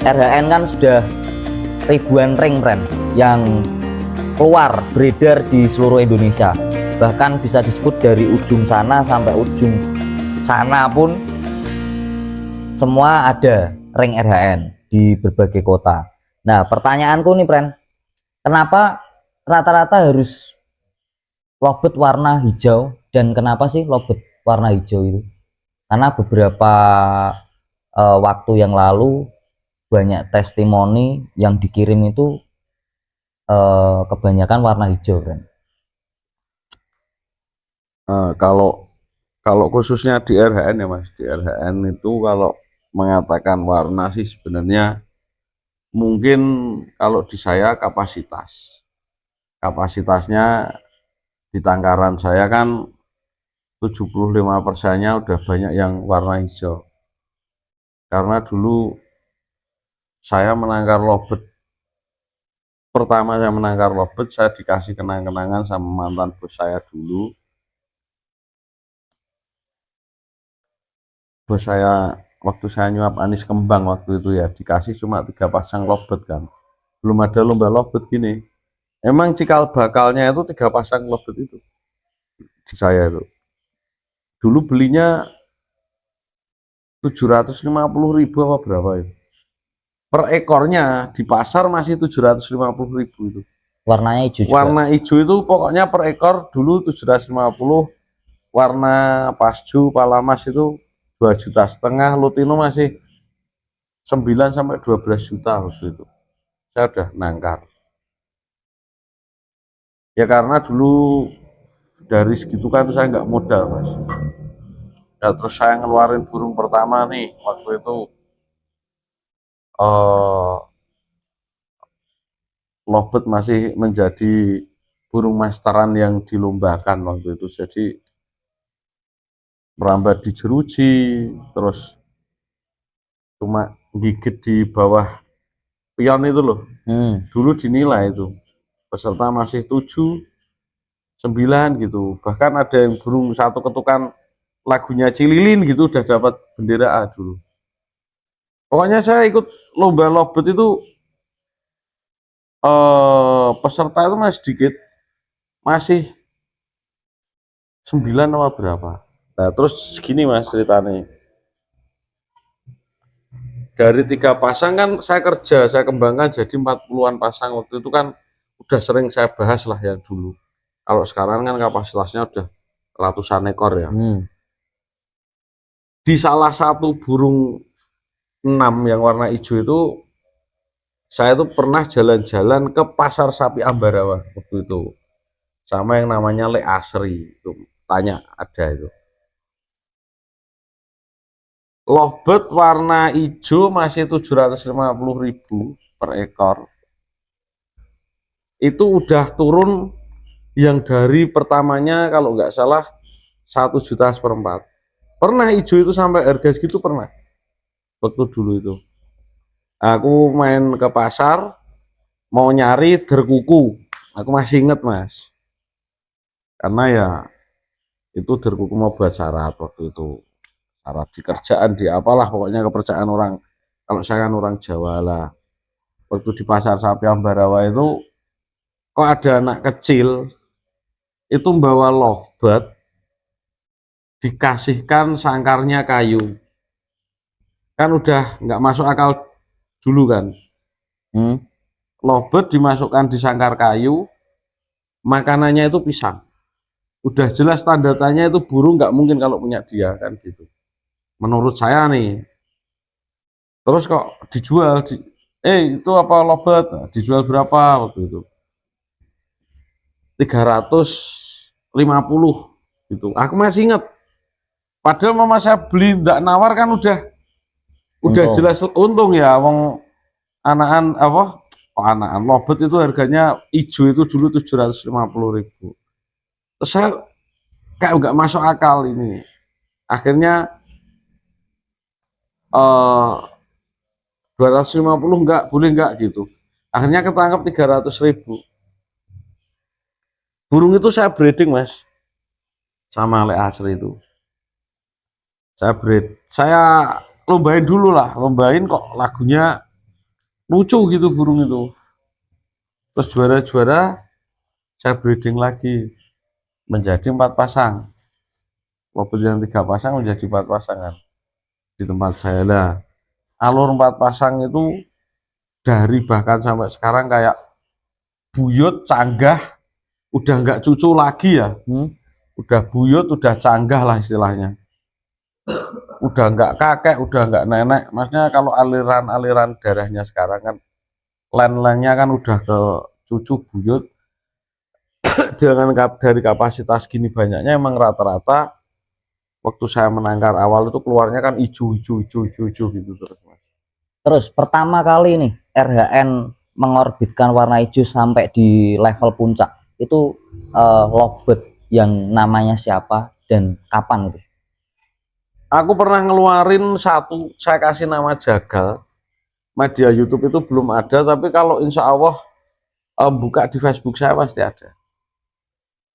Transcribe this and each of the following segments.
RHN kan sudah ribuan ring friend yang keluar beredar di seluruh Indonesia, bahkan bisa disebut dari ujung sana sampai ujung sana pun semua ada ring RHN di berbagai kota. Nah pertanyaanku nih friend, kenapa rata-rata harus lobet warna hijau, dan kenapa sih lobet warna hijau itu? Karena beberapa waktu yang lalu banyak testimoni yang dikirim itu kebanyakan warna hijau kan. Kalau khususnya di RHN ya Mas, di RHN itu kalau mengatakan warna sih sebenarnya mungkin kalau di saya kapasitasnya di tangkaran saya kan 75%-nya udah banyak yang warna hijau. Karena dulu saya menangkar lobet, pertama saya menangkar lobet, saya dikasih kenang-kenangan sama mantan bos saya dulu. Bos saya waktu saya nyuap anis kembang waktu itu ya, dikasih cuma 3 pasang lobet kan. Belum ada lomba lobet gini. Emang cikal bakalnya itu 3 pasang lobet itu di saya itu. Dulu belinya 750.000 apa berapa itu. Per ekornya di pasar masih 750.000 itu. Warnanya hijau juga. Warna hijau itu pokoknya per ekor dulu 750, warna pasju, palamas itu 2,5 juta, lutino masih 9 sampai 12 juta waktu itu. Saya udah nangkar. Ya karena dulu dari segitu kan saya nggak modal Mas. Ya terus saya ngeluarin burung pertama nih waktu itu lobet masih menjadi burung masteran yang dilombakan waktu itu. Jadi merambat di jeruji, terus cuma gigit di bawah pion itu loh. Dulu dinilai itu peserta masih 7, 9 gitu. Bahkan ada yang burung satu ketukan lagunya Cililin gitu udah dapat bendera A dulu. Pokoknya saya ikut lomba lobet itu peserta itu masih sedikit, masih 9 apa berapa. Nah terus segini Mas ceritanya. Dari 3 pasang kan saya kerja, saya kembangkan jadi 40-an pasang. Waktu itu kan udah sering saya bahas lah ya dulu. Kalau sekarang kan kapasitasnya udah ratusan ekor ya. Di salah satu burung 6 yang warna hijau itu, saya tuh pernah jalan-jalan ke pasar sapi Ambarawa waktu itu. Sama yang namanya Le Asri, itu tanya ada itu. Lobet warna hijau masih 750.000 per ekor. Itu udah turun yang dari pertamanya kalau nggak salah 1,4 juta. Pernah hijau itu sampai harga segitu pernah. Waktu dulu itu. Aku main ke pasar mau nyari derkuku. Aku masih inget Mas. Karena ya itu derkuku mau buat syarat waktu itu. Syarat di kerjaan di apalah pokoknya kepercayaan orang. Kalau saya kan orang Jawa lah. Waktu di pasar sapi Ambarawa itu kok ada anak kecil itu membawa lovebird dikasihkan sangkarnya kayu. Kan udah nggak masuk akal dulu kan. Lovebird dimasukkan di sangkar kayu, makanannya itu pisang. Udah jelas tanda-tandanya itu burung nggak mungkin kalau punya dia kan gitu. Menurut saya nih. Terus kok dijual, itu apa lovebird? Nah, dijual berapa waktu itu? 350 gitu. Aku masih ingat. Padahal mama saya beli nggak nawar kan udah Untung. jelas untung ya. Wong anakan apa? Anakan lobet itu harganya hijau itu dulu 750.000. Terus saya kayak nggak masuk akal ini. Akhirnya 250 enggak, boleh enggak gitu. Akhirnya ketangkep 300.000. Burung itu saya breeding Mas, sama Le Asri itu. Saya lombain dulu lah, lombain kok lagunya lucu gitu burung itu. Terus juara-juara saya breeding lagi menjadi 4 pasang. Walaupun yang 3 pasang menjadi 4 pasangan di tempat saya lah. Alur 4 pasang itu dari bahkan sampai sekarang kayak buyut, canggah, udah nggak cucu lagi ya. Udah buyut, udah canggah lah istilahnya. Udah nggak kakek, udah nggak nenek. Maksudnya kalau aliran-aliran darahnya sekarang kan len-lennya kan udah ke cucu buyut. Dengan dari kapasitas gini banyaknya emang rata-rata waktu saya menangkar awal itu keluarnya kan hijau gitu terus Mas. Terus pertama kali nih RHN mengorbitkan warna hijau sampai di level puncak itu lovebird yang namanya siapa dan kapan itu? Aku pernah ngeluarin satu, saya kasih nama Jagal. Media YouTube itu belum ada, tapi kalau insya Allah buka di Facebook saya pasti ada.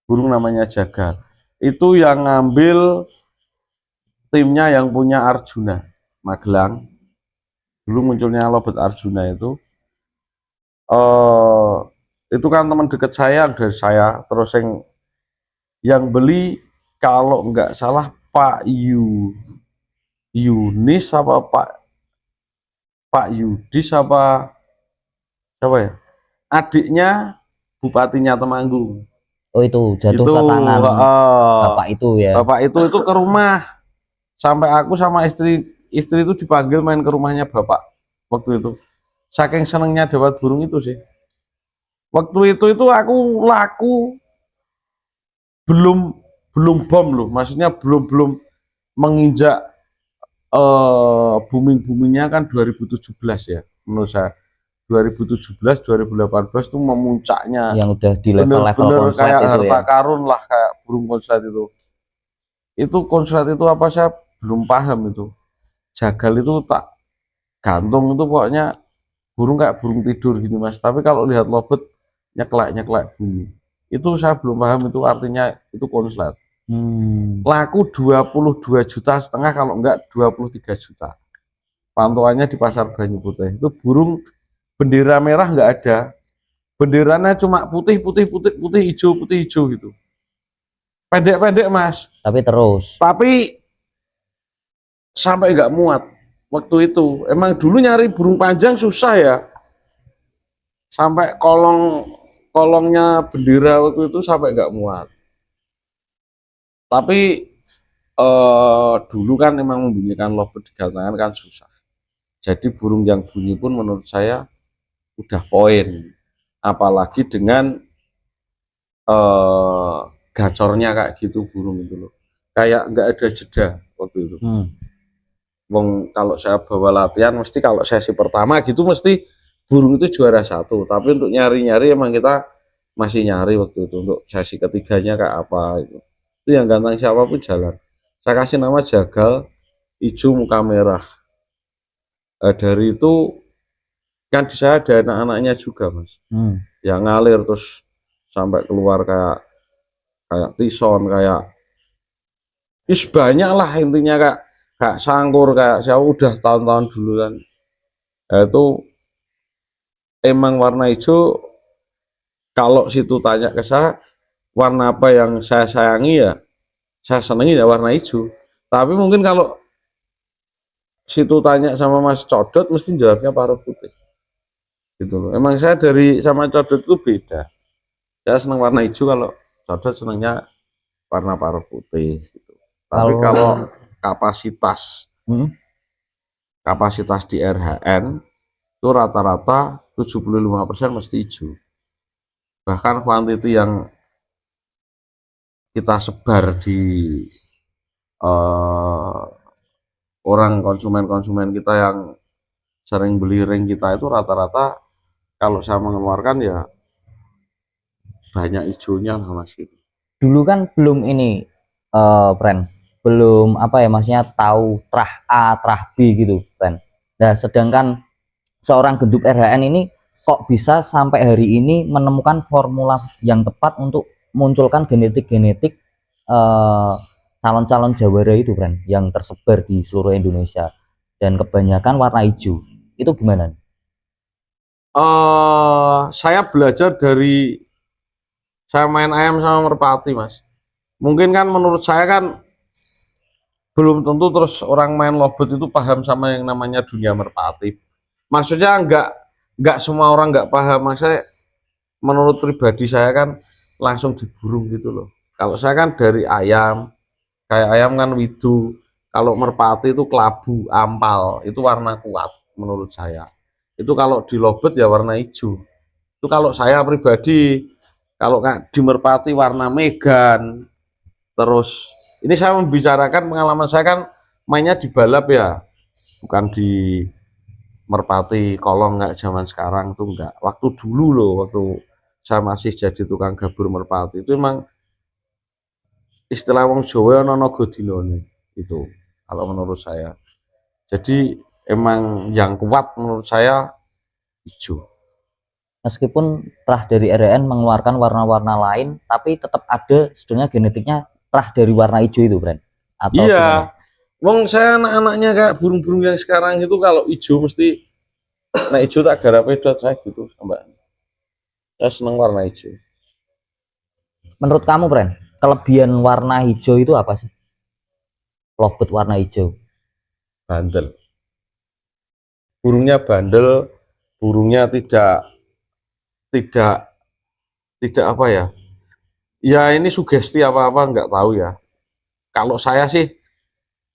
Burung namanya Jagal. Itu yang ngambil timnya yang punya Arjuna, Magelang. Dulu munculnya Lovebird Arjuna itu kan teman dekat saya dari saya, terus yang beli kalau nggak salah Pak Yunis apa Pak Yudis apa siapa ya? Adiknya bupatinya Temanggung. Oh itu jatuh Itu ke tangan bapak itu ya. Bapak itu ke rumah. Sampai aku sama istri itu dipanggil main ke rumahnya bapak waktu itu. Saking senengnya dapat burung itu sih. Waktu itu aku laku belum bom loh. Maksudnya belum menginjak boomingnya kan 2017 ya menurut saya. 2017 2018 itu memuncaknya yang udah di level-level konslet kayak itu harta ya. karun lah, kayak burung konslet itu konslet itu apa, saya belum paham itu. Jagal itu tak gantung itu pokoknya burung kayak burung tidur gini Mas, tapi kalau lihat lobet nyeklek bunyi itu saya belum paham itu artinya itu konslet. Laku 22,5 juta kalau enggak 23 juta pantauannya di pasar Banyu Putih. Itu burung bendera merah nggak ada, benderanya cuma putih hijau gitu, pendek Mas, tapi sampai nggak muat waktu itu. Emang dulu nyari burung panjang susah ya, sampai kolongnya bendera waktu itu sampai nggak muat. Tapi dulu kan emang membunyikan lovebird di gantangan kan susah, jadi burung yang bunyi pun menurut saya udah poin, apalagi dengan gacornya kayak gitu burung itu loh, kayak nggak ada jeda waktu itu. Wong kalau saya bawa latihan mesti kalau sesi pertama gitu mesti burung itu juara 1, tapi untuk nyari emang kita masih nyari waktu itu untuk sesi ketiganya kayak apa itu yang ganteng siapapun jalan. Saya kasih nama Jagal, hijau muka merah. Dari itu kan di saya ada anak-anaknya juga Mas, yang ngalir terus sampai keluar kayak tison, kayak banyak lah intinya, kayak sangkur, kayak saya udah tahun-tahun dulu kan. Itu emang warna hijau, kalau situ tanya ke saya warna apa yang saya sayangi ya saya senengi ya warna hijau. Tapi mungkin kalau situ tanya sama Mas Codot mesti jawabnya parut putih gitu loh. Emang saya dari sama Codot itu beda, saya seneng warna hijau, kalau Codot senengnya warna parut putih gitu. Tapi kalau kapasitas di RHN itu rata-rata 75% mesti hijau. Bahkan kuantiti yang kita sebar di orang konsumen kita yang sering beli ring kita itu rata-rata kalau saya mengeluarkan ya banyak hijaunya lah Mas gitu. Dulu kan belum ini brand, belum apa ya maksudnya tahu trah A, trah B gitu brand. Nah sedangkan seorang gendut RHN ini kok bisa sampai hari ini menemukan formula yang tepat untuk munculkan genetik calon-calon jawara itu brand yang tersebar di seluruh Indonesia dan kebanyakan warna hijau, itu gimana? Saya belajar dari saya main ayam sama merpati, Mas. Mungkin kan menurut saya kan belum tentu terus orang main lobet itu paham sama yang namanya dunia merpati. Maksudnya nggak semua orang nggak paham. Maksudnya menurut pribadi saya kan langsung di burung gitu loh. Kalau saya kan dari ayam, kayak ayam kan widu. Kalau merpati itu kelabu, ampal, itu warna kuat menurut saya. Itu kalau di lobet ya warna hijau. Itu kalau saya pribadi, kalau di merpati warna megan. Terus ini saya membicarakan pengalaman saya kan mainnya di balap ya, bukan di merpati kolong nggak zaman sekarang tuh enggak. Waktu dulu loh, waktu saya masih jadi tukang gabur merpati itu emang istilah wong Jawa ana naga dinane itu kalau menurut saya. Jadi emang yang kuat menurut saya hijau. Meskipun terah dari RN mengeluarkan warna-warna lain, tapi tetap ada sebenarnya genetiknya terah dari warna hijau itu, Bren. Atau Iya, gimana? wong saya anak-anaknya kayak burung-burung yang sekarang itu kalau hijau mesti nah hijau tak garap pedot saya gitu mbak. Saya seneng warna hijau. Menurut kamu, Bren, kelebihan warna hijau itu apa sih? Lobet warna hijau. Bandel. Burungnya bandel, burungnya tidak tidak apa ya? Ya ini sugesti apa-apa nggak tahu ya. Kalau saya sih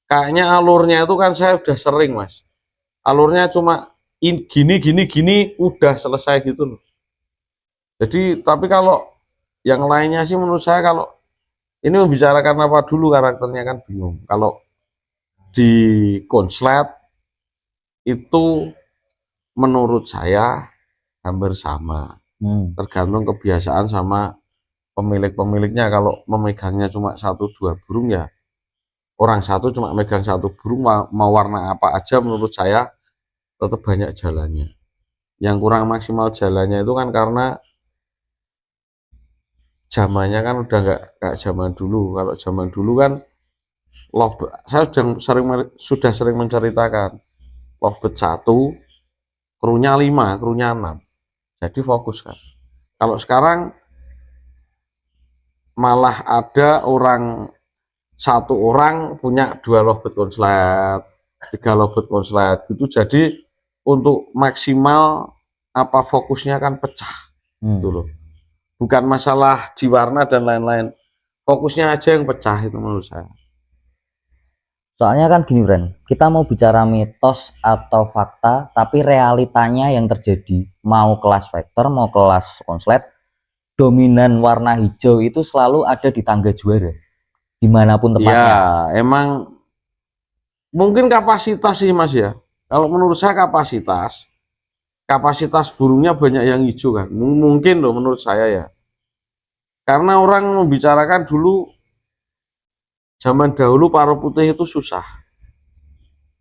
kayaknya alurnya itu kan saya udah sering mas. Alurnya cuma gini gini gini udah selesai gitu loh. Jadi tapi kalau yang lainnya sih menurut saya kalau ini membicarakan apa dulu karakternya kan bingung. Kalau di konslet itu menurut saya hampir sama. Tergantung kebiasaan sama pemilik-pemiliknya. Kalau memegangnya cuma satu dua burung ya orang satu cuma megang satu burung mau warna apa aja menurut saya tetap banyak jalannya. Yang kurang maksimal jalannya itu kan karena zamannya kan udah nggak kayak zaman dulu. Kalau zaman dulu kan saya sudah sering menceritakan lovebird satu, krunya 5, krunya 6. Jadi fokus kan. Kalau sekarang malah ada satu orang punya 2 lovebird konslet, 3 lovebird konslet gitu. Jadi untuk maksimal apa fokusnya kan pecah gitu loh. Bukan masalah di warna dan lain-lain. Fokusnya aja yang pecah itu menurut saya. Soalnya kan gini, Bren, kita mau bicara mitos atau fakta, tapi realitanya yang terjadi, mau kelas vektor, mau kelas konslet, dominan warna hijau itu selalu ada di tangga juara, dimanapun tempatnya. Ya, emang mungkin kapasitas sih mas ya. Kalau menurut saya kapasitas burungnya banyak yang hijau kan. Mungkin loh menurut saya ya. Karena orang membicarakan dulu zaman dahulu paruh putih itu susah.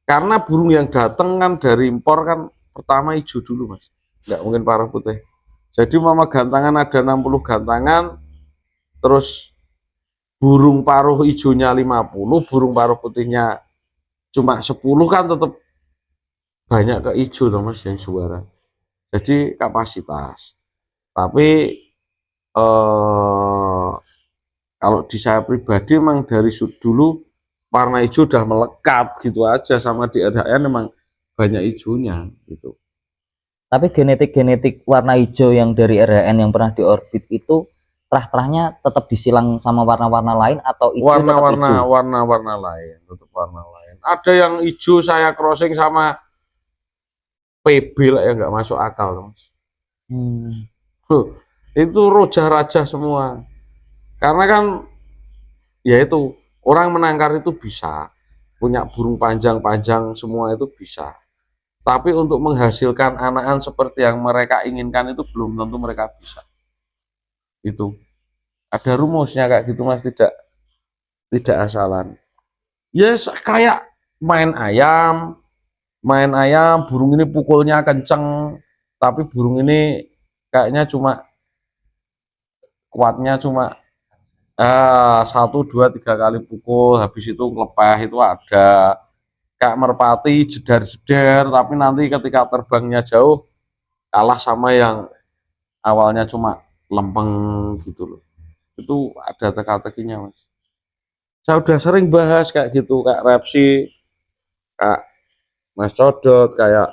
Karena burung yang datang kan dari impor kan pertama hijau dulu mas. Nggak mungkin paruh putih. Jadi mama gantangan ada 60 gantangan, terus burung paruh hijaunya 50, burung paruh putihnya cuma 10 kan tetap banyak ke hijau tuh mas yang suara. Jadi kapasitas. Tapi kalau di saya pribadi memang dari dulu warna hijau udah melekat gitu aja sama di RHN memang banyak hijaunya gitu. Tapi genetik-genetik warna hijau yang dari RHN yang pernah diorbit itu terah-terahnya tetap disilang sama warna-warna lain atau hijau tetap hijau? Warna-warna lain, tetap warna lain. Ada yang hijau saya crossing sama PB lah ya nggak masuk akal mas. Itu raja-raja semua. Karena kan ya itu orang menangkar itu bisa, punya burung panjang-panjang semua itu bisa. Tapi untuk menghasilkan anakan seperti yang mereka inginkan itu belum tentu mereka bisa. Itu ada rumusnya kayak gitu mas, tidak asalan. Yes, kayak main ayam, burung ini pukulnya kenceng, tapi burung ini kayaknya kuatnya cuma 1, 2, 3 kali pukul, habis itu ngelepeh itu ada. Kayak merpati jedar-jedar, tapi nanti ketika terbangnya jauh kalah sama yang awalnya cuma lempeng gitu loh. Itu ada teka-tekinya mas. Saya udah sering bahas kayak gitu, kayak Repsi, kayak Mas Codot, kayak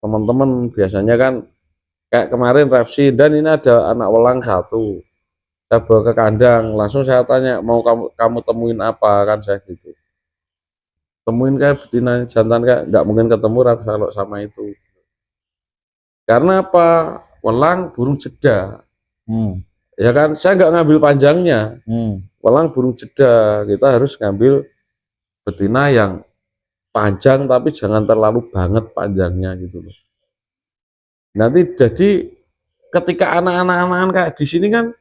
teman-teman biasanya kan kayak kemarin Repsi dan ini ada anak welang satu. Saya bawa ke kandang, langsung saya tanya mau kamu temuin apa kan saya gitu. Temuin kayak betina jantan kayak nggak mungkin ketemu kalau sama itu. Karena apa? Welang burung jeda. Hmm. Ya kan, saya nggak ngambil panjangnya. Hmm. Welang burung jeda, kita harus ngambil betina yang panjang tapi jangan terlalu banget panjangnya gitu loh. Nanti jadi ketika anak-anak kayak di sini kan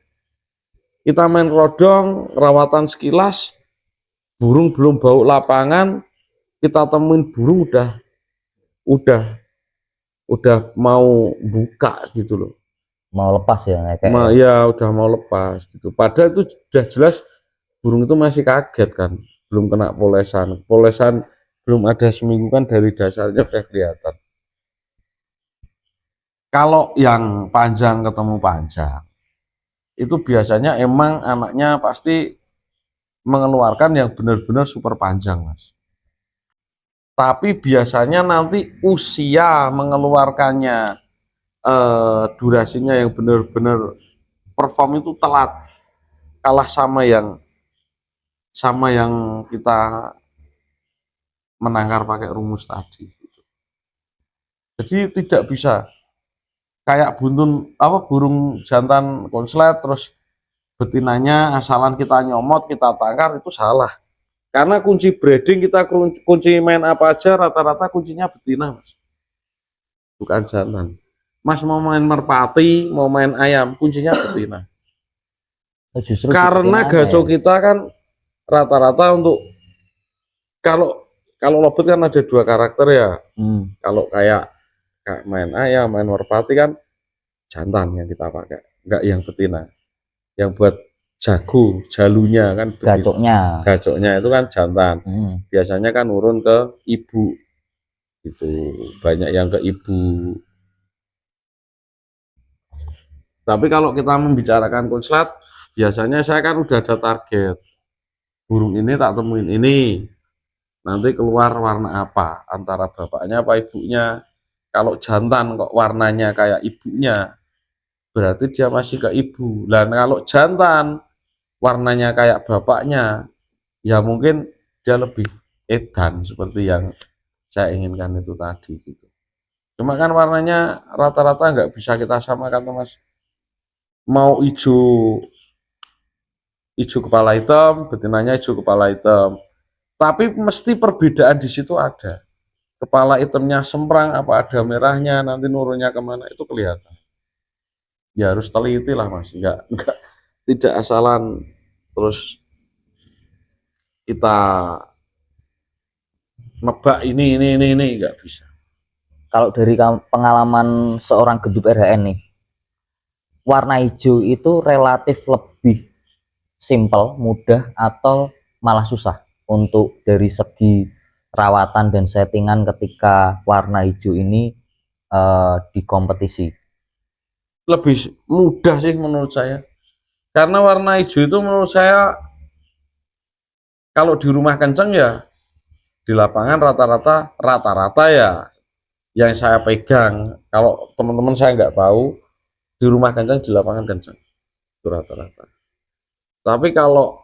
kita main rodong, rawatan sekilas, burung belum bau lapangan, kita temuin burung udah udah mau buka gitu loh. Mau lepas ya kayak ya. Ya udah mau lepas gitu. Padahal itu sudah jelas burung itu masih kaget kan, belum kena polesan. Polesan belum ada seminggu kan dari dasarnya udah kelihatan. Kalau yang panjang ketemu panjang, itu biasanya emang anaknya pasti mengeluarkan yang benar-benar super panjang, Mas. Tapi biasanya nanti usia mengeluarkannya durasinya yang benar-benar perform itu telat, kalah sama yang kita menangkar pakai rumus tadi. Jadi tidak bisa kayak buntun apa burung jantan konslet terus betinanya asalan kita nyomot kita tangkar itu salah. Karena kunci breeding kita kunci main apa aja rata-rata kuncinya betina mas, bukan jantan. Mas mau main merpati, mau main ayam, kuncinya betina. Justru di Karena betinanya gaco ya. kita kan rata-rata untuk kalau kalau lobet kan ada dua karakter ya. Kalau kayak main ayam, main merpati kan jantan yang kita pakai, nggak yang betina. Yang buat jago, jalunya kan begitu. Gacoknya. Gacoknya itu kan jantan. Biasanya kan urun ke ibu. Itu banyak yang ke ibu. Tapi kalau kita membicarakan konslet, biasanya saya kan udah ada target. Burung ini tak temuin ini. Nanti keluar warna apa? Antara bapaknya apa ibunya. Kalau jantan kok warnanya kayak ibunya, berarti dia masih ke ibu. Dan kalau jantan warnanya kayak bapaknya, ya mungkin dia lebih edan seperti yang saya inginkan itu tadi gitu. Cuma kan warnanya rata-rata nggak bisa kita samakan mas. Mau hijau kepala hitam, betinanya hijau kepala hitam. Tapi mesti perbedaan di situ ada. Kepala hitamnya semprang, apa ada merahnya, nanti nurunnya kemana itu kelihatan. Ya harus teliti lah mas, enggak tidak asalan terus kita nebak ini nggak bisa. Kalau dari pengalaman seorang Gedup RHN nih, warna hijau itu relatif lebih simple, mudah atau malah susah untuk dari segi rawatan dan settingan ketika warna hijau ini di kompetisi? Lebih mudah sih menurut saya. Karena warna hijau itu menurut saya kalau di rumah kenceng ya di lapangan rata-rata ya yang saya pegang. Kalau teman-teman saya nggak tahu di rumah kenceng di lapangan kenceng itu rata-rata. Tapi kalau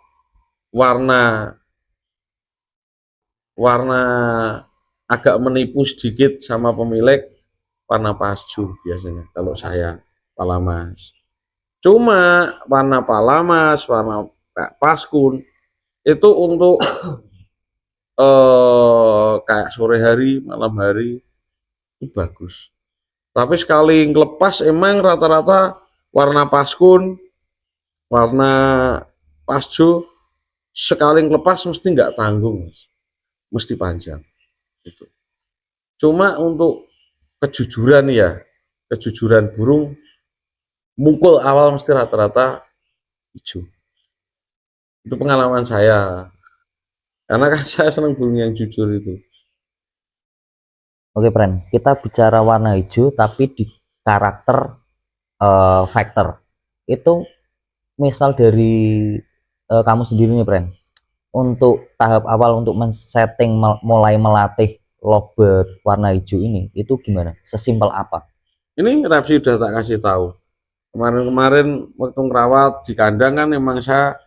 warna warna agak menipu sedikit sama pemilik warna pasju biasanya kalau saya palamas. Cuma warna palamas, warna paskun itu untuk kayak sore hari, malam hari itu bagus. Tapi sekali ngelepas emang rata-rata warna paskun, warna pasjo sekali ngelepas mesti nggak tanggung, mesti panjang. Gitu. Cuma untuk kejujuran ya, kejujuran burung mungkul awal mesti rata-rata hijau. Itu pengalaman saya. Karena kan saya senang burung yang jujur itu. Oke, Pren. Kita bicara warna hijau tapi di karakter factor. Itu misal dari kamu sendiri nih, Pren. Untuk tahap awal untuk men-setting mulai melatih lovebird warna hijau ini itu gimana? Sesimpel apa? Ini Rapsi udah tak kasih tahu. Kemarin-kemarin waktu ngerawat di kandang kan memang saya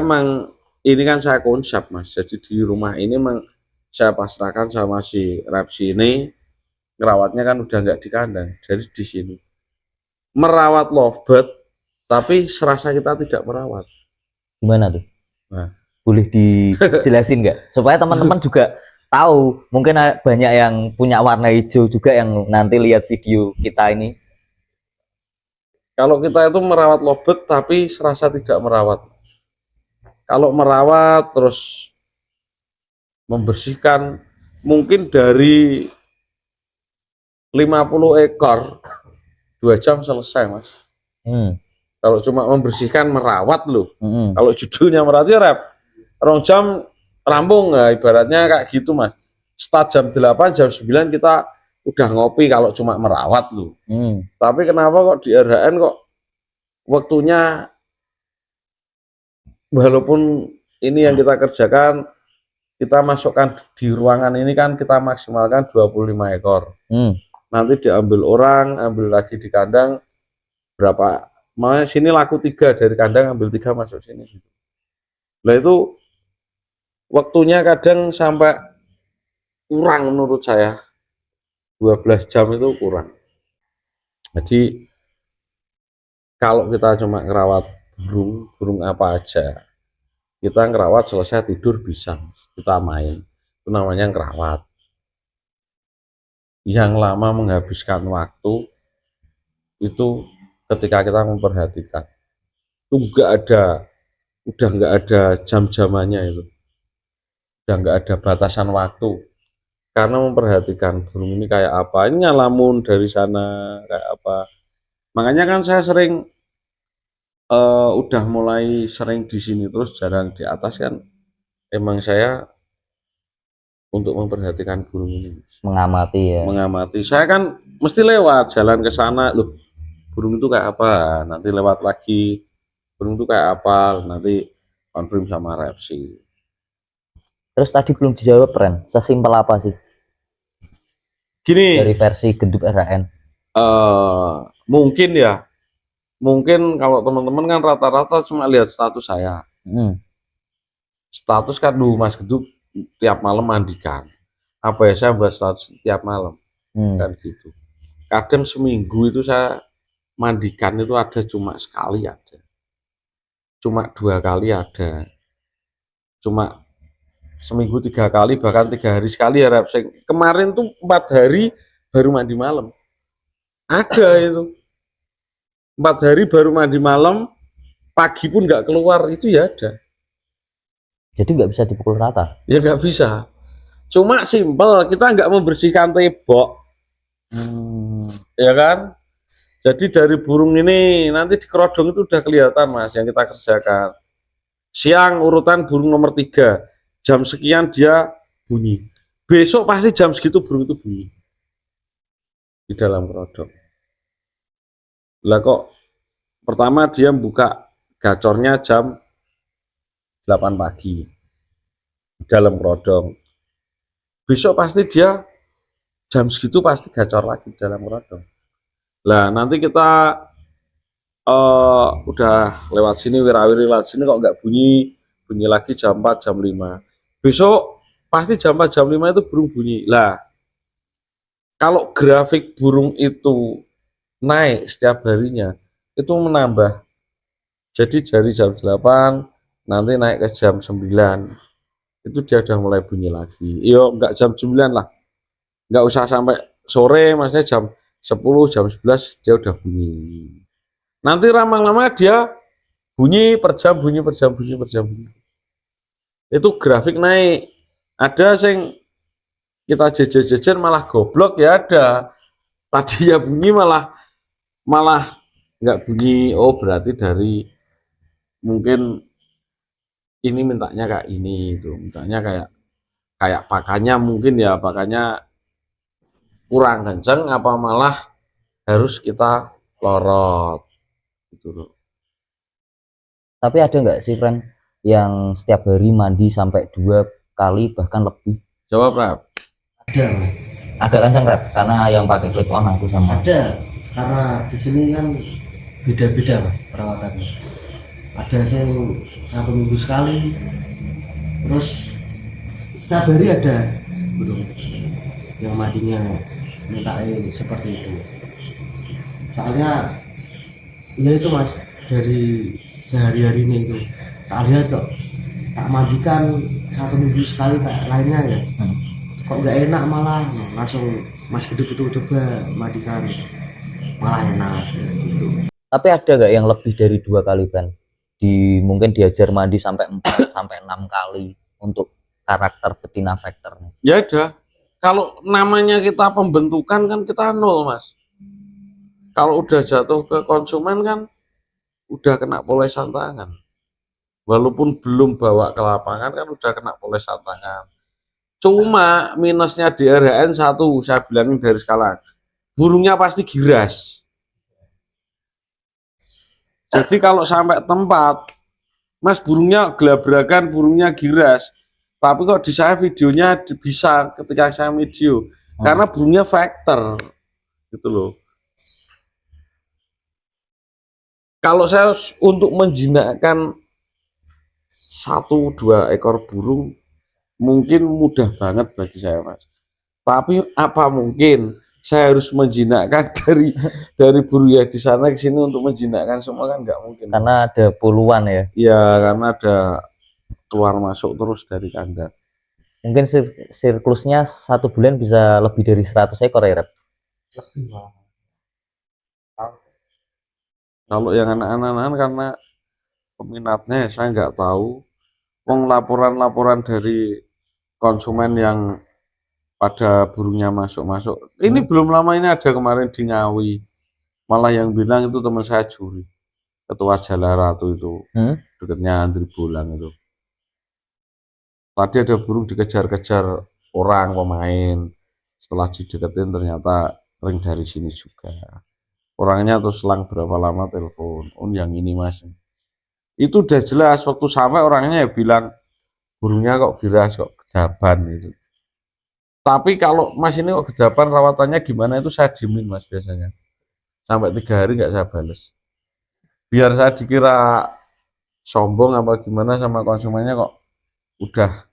emang ini kan saya konsep Mas. Jadi di rumah ini emang saya pasrahkan sama si Rapsi ini, ngerawatnya kan udah nggak di kandang. Jadi di sini merawat lovebird tapi serasa kita tidak merawat. Gimana tuh? Nah, Boleh dijelasin nggak? Supaya teman-teman juga tahu. Mungkin banyak yang punya warna hijau juga yang nanti lihat video kita ini. kalau kita itu merawat lovebird tapi serasa tidak merawat. Kalau merawat terus membersihkan mungkin dari 50 ekor 2 jam selesai Mas. Hmm. Kalau cuma membersihkan merawat loh. Hmm. Kalau judulnya merawat ya rep 2 jam rampung ya, ibaratnya kayak gitu Mas. Start jam 8 jam 9 kita udah ngopi kalau cuma merawat loh. Tapi kenapa kok di RHN kok waktunya, walaupun ini yang kita kerjakan, kita masukkan di ruangan ini kan kita maksimalkan 25 ekor. Nanti diambil orang, ambil lagi di kandang berapa, mau sini laku 3 dari kandang, ambil 3 masuk sini. Nah itu waktunya kadang sampai kurang menurut saya, 12 jam itu kurang. Jadi kalau kita cuma ngerawat burung apa aja, kita ngerawat selesai tidur bisa, kita main, itu namanya ngerawat. Yang lama menghabiskan waktu itu ketika kita memperhatikan, itu udah nggak ada jam-jamannya, itu udah nggak ada batasan waktu, karena memperhatikan burung ini kayak apa, ini ngalamun dari sana kayak apa. Makanya kan saya sering udah mulai sering di sini terus jarang di atas kan, emang saya untuk memperhatikan burung ini, Mengamati ya. mengamati. Saya kan mesti lewat jalan ke sana loh, burung itu kayak apa, nanti lewat lagi burung itu kayak apa, nanti konfirm sama Repsi. Terus tadi belum dijawab, Ren. Sesimpel apa sih Gini, dari versi Gendut RHN? mungkin ya, mungkin kalau teman-teman kan rata-rata cuma lihat status saya. Status kan dulu Mas Geduk tiap malam mandikan. Apa ya, saya buat status tiap malam kan gitu. Kadang seminggu itu saya mandikan itu ada cuma sekali, ada cuma 2 kali, ada cuma seminggu 3 kali, bahkan 3 hari sekali ya. Kemarin tuh 4 hari baru mandi malam, ada itu 4 hari baru mandi malam, pagi pun nggak keluar, itu ya ada. Jadi nggak bisa dipukul rata? Ya nggak bisa, cuma simpel, kita nggak membersihkan tebok, ya kan. Jadi dari burung ini nanti di kerodong itu udah kelihatan Mas, yang kita kerjakan. Siang urutan burung nomor 3, jam sekian dia bunyi, besok pasti jam segitu burung itu bunyi di dalam kerodong. Lah kok pertama dia buka gacornya jam 8 pagi di dalam kerodong, besok pasti dia jam segitu pasti gacor lagi di dalam kerodong. Lah nanti kita udah lewat sini, wirawiri lewat sini kok nggak bunyi, bunyi lagi jam 4 jam 5, besok pasti jam 4 jam 5 itu burung bunyi. Lah kalau grafik burung itu naik setiap harinya itu menambah, jadi dari jam 8 nanti naik ke jam 9 itu dia udah mulai bunyi lagi. Yo nggak jam 9 lah, nggak usah sampai sore, maksudnya jam 10 jam 11 dia udah bunyi. Nanti lama-lama dia bunyi per jam, bunyi per jam, bunyi per jam. Itu grafik naik. Ada yang kita jejer-jejer malah goblok ya, ada. Tadi ya bunyi malah nggak bunyi. Oh berarti dari mungkin ini mintanya kayak ini, itu mintanya kayak pakannya mungkin ya, pakannya kurang kenceng apa malah harus kita lorot gitu loh. Tapi ada nggak sih friend yang setiap hari mandi sampai 2 kali bahkan lebih? Jawab Rap. Ada, Mas. Agak kenceng Rap, karena yang pakai clip on aku sama. Ada, karena di sini kan beda-beda Mas perawatannya. Ada yang 1 minggu sekali, terus setiap hari ada burung yang mandinya minta seperti itu. Soalnya ya itu Mas, dari sehari-hari ini itu tak lihat kok, tak mandikan 1 minggu sekali tak lainnya ya. Kok nggak enak malah, langsung Mas Gede itu coba mandikan malah enak gitu. Tapi ada nggak yang lebih dari 2 kali friend? Mungkin diajar mandi sampai 4 sampai 6 kali untuk karakter betina faktornya. Ya ada. Kalau namanya kita pembentukan kan kita nol Mas. Kalau udah jatuh ke konsumen kan udah kena polesan tangan. Walaupun belum bawa ke lapangan kan udah kena polesan tangan. Cuma minusnya di RHN 1, saya bilangin dari sekarang, burungnya pasti giras. Jadi kalau sampai tempat, Mas burungnya gelabrakan, burungnya giras. Tapi kok di saya videonya bisa ketika saya video, karena burungnya faktor, gitu loh. Kalau saya untuk menjinakkan 1-2 ekor burung, mungkin mudah banget bagi saya Mas. Tapi apa mungkin saya harus menjinakkan dari burung yang di sana ke sini untuk menjinakkan semua kan nggak mungkin. Karena Mas. ada puluhan ya. Ya karena ada keluar masuk terus dari kandang. Mungkin siklusnya 1 bulan bisa lebih dari 100 ekor ya Rep? Lebih Mas. Kalau yang anak-anak karena peminatnya saya nggak tahu. Wong laporan-laporan dari konsumen yang pada burungnya masuk-masuk. Ini belum lama ini ada kemarin di Ngawi. Malah yang bilang itu teman saya Juri. Ketua Jalaratu itu. Dekatnya Andri Bulan itu. Tadi ada burung dikejar-kejar orang pemain. Setelah dideketin ternyata ring dari sini juga. Orangnya terus selang berapa lama telepon. Oh yang ini Mas. Itu udah jelas waktu sampai orangnya ya bilang burungnya kok giras kok kejaban gitu. Tapi kalau Mas ini kok kejaban rawatannya gimana itu saya diemin Mas biasanya. Sampai 3 hari nggak saya bales. Biar saya dikira sombong apa gimana sama konsumennya kok udah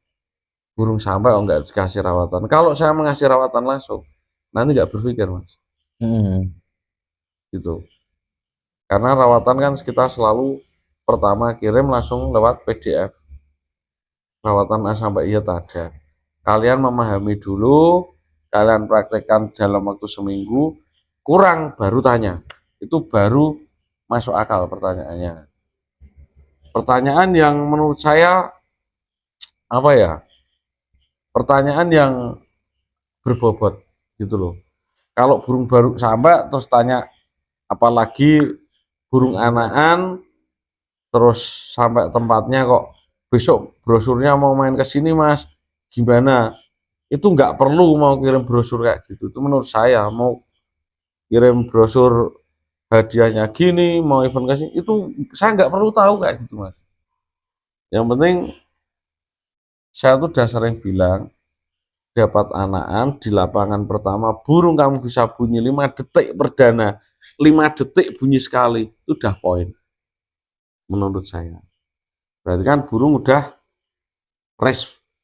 burung sampai kok nggak dikasih rawatan. Kalau saya mengasih rawatan langsung nanti nggak berpikir Mas. Gitu. Karena rawatan kan kita selalu pertama kirim langsung lewat PDF. Rawatan A sampai I ada. Kalian memahami dulu, kalian praktekkan dalam waktu seminggu, kurang baru tanya. Itu baru masuk akal pertanyaannya. Pertanyaan yang menurut saya apa ya? Pertanyaan yang berbobot gitu loh. Kalau burung baru sampai terus tanya apalagi burung anakan terus sampai tempatnya kok besok brosurnya mau main ke sini Mas gimana, itu nggak perlu mau kirim brosur kayak gitu. Itu menurut saya mau kirim brosur hadiahnya gini mau event ke sini itu saya nggak perlu tahu kayak gitu Mas. Yang penting saya tuh udah sering bilang dapat anakan di lapangan pertama burung kamu bisa bunyi 5 detik perdana, 5 detik bunyi sekali itu udah poin menurut saya. Berarti kan burung udah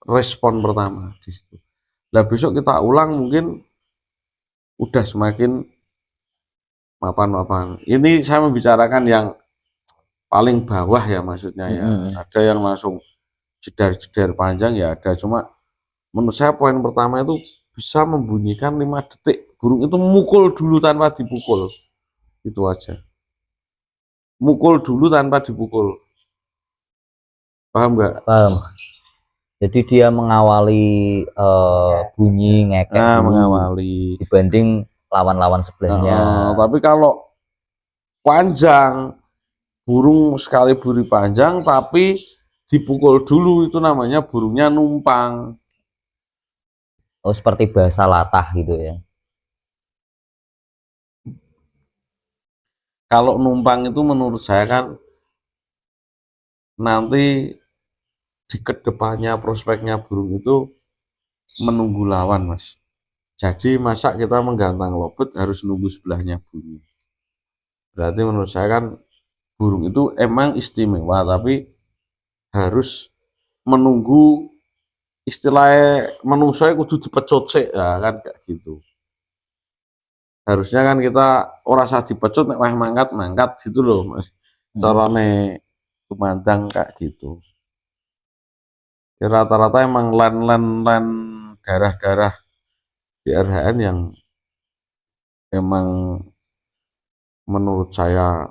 respon pertama di situ. Nah besok kita ulang mungkin udah semakin mapan-mapan. Ini saya membicarakan yang paling bawah ya maksudnya ya. Ada yang langsung jedar-jedar panjang ya ada. Cuma menurut saya poin pertama itu bisa membunyikan 5 detik. Burung itu mukul dulu tanpa dipukul. Itu aja. Mukul dulu tanpa dipukul. Paham nggak? Paham. Jadi dia mengawali bunyi ngekek dulu mengawali dibanding lawan-lawan sebelahnya. Tapi kalau panjang, burung sekali buri panjang tapi dipukul dulu itu namanya burungnya numpang. Oh seperti bahasa latah gitu ya. kalau numpang itu menurut saya kan nanti di kedepannya prospeknya burung itu menunggu lawan, Mas. Jadi masa kita menggantang lobet harus nunggu sebelahnya bunyi. Berarti menurut saya kan burung itu emang istimewa, tapi harus menunggu istilahnya menungsoy kudu dipecut sih, ya kan kayak gitu. Harusnya kan kita ora usah dipecut nek wah mangkat gitu loh, Mas. Carane kumandang kayak gitu. Ya, rata-rata emang len darah-darah di RHN yang emang menurut saya